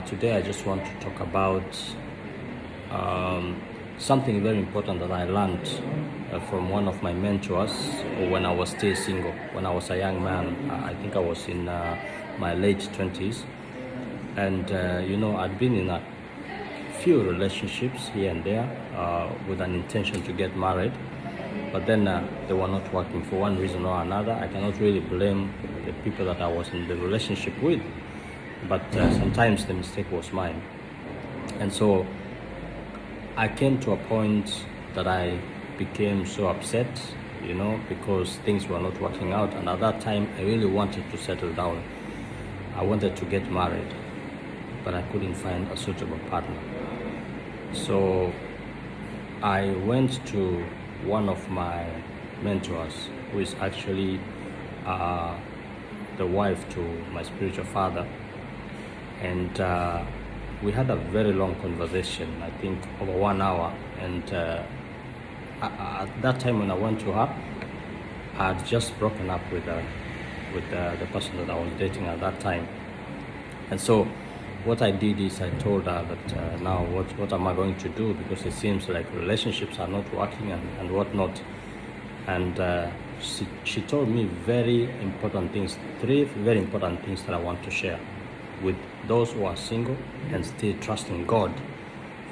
Today I just want to talk about something very important that I learned from one of my mentors when I was still single, when I was a young man. I think I was in my late 20s. And, I'd been in a few relationships here and there with an intention to get married. But then they were not working for one reason or another. I cannot really blame the people that I was in the relationship with. But sometimes the mistake was mine. And so I came to a point that I became so upset, because things were not working out. And at that time, I really wanted to settle down. I wanted to get married, but I couldn't find a suitable partner. So I went to one of my mentors, who is actually the wife to my spiritual father. And we had a very long conversation, I think over 1 hour. And at that time when I went to her, I had just broken up with the person that I was dating at that time. And so what I did is I told her that now what am I going to do, because it seems like relationships are not working and whatnot. And she told me very important things, 3 very important things that I want to share with those who are single and still trusting God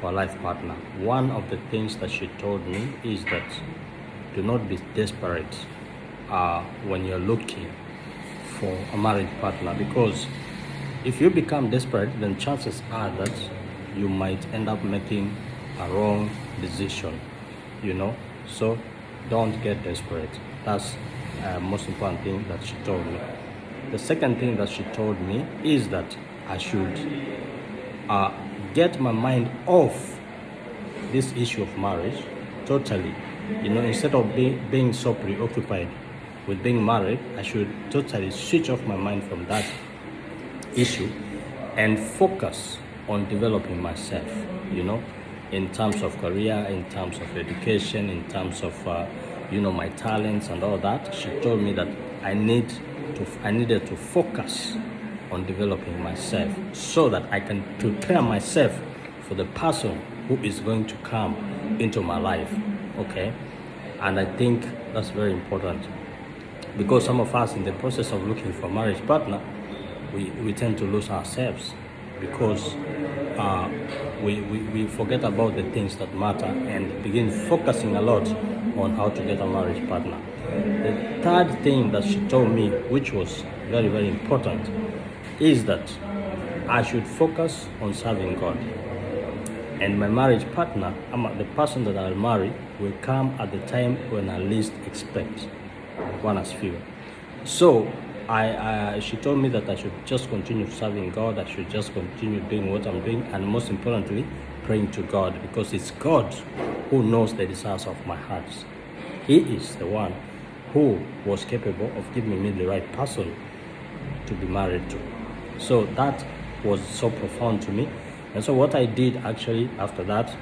for a life partner. One of the things that she told me is that do not be desperate when you're looking for a marriage partner, because if you become desperate, then chances are that you might end up making a wrong decision, So don't get desperate. That's the most important thing that she told me. The second thing that she told me is that I should get my mind off this issue of marriage totally. Instead of being so preoccupied with being married, I should totally switch off my mind from that issue and focus on developing myself, in terms of career, in terms of education, in terms of my talents and all that. She told me that I needed to focus on developing myself so that I can prepare myself for the person who is going to come into my life. Okay? And I think that's very important, because some of us in the process of looking for a marriage partner, we tend to lose ourselves, because we forget about the things that matter and begin focusing a lot on how to get a marriage partner. The third thing that she told me, which was very, very important, is that I should focus on serving God. And my marriage partner, the person that I'll marry, will come at the time when I least expect. One as few. So she told me that I should just continue serving God. I should just continue doing what I'm doing, and most importantly, praying to God, because it's God who knows the desires of my heart. He is the one who was capable of giving me the right person to be married to. So that was so profound to me. And so what I did actually after that,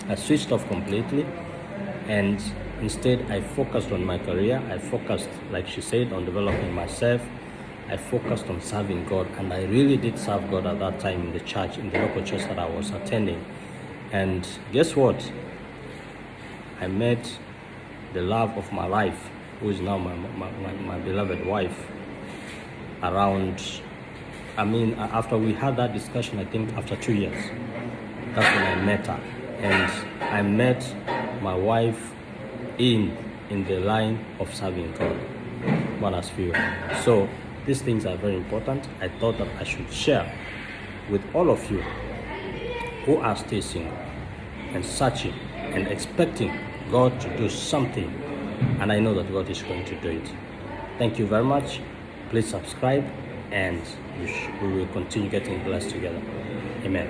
I switched off completely, and instead I focused on my career. I focused, like she said, on developing myself. I focused on serving God, and I really did serve God at that time in the church, in the local church that I was attending. And guess what? I met the love of my life, who is now my beloved wife, after we had that discussion, I think after 2 years, that's when I met her. And I met my wife in the line of serving God, one as few. So these things are very important. I thought that I should share with all of you who are still single and searching and expecting God to do something, and I know that God is going to do it. Thank you very much. Please subscribe, and we will continue getting blessed together. Amen.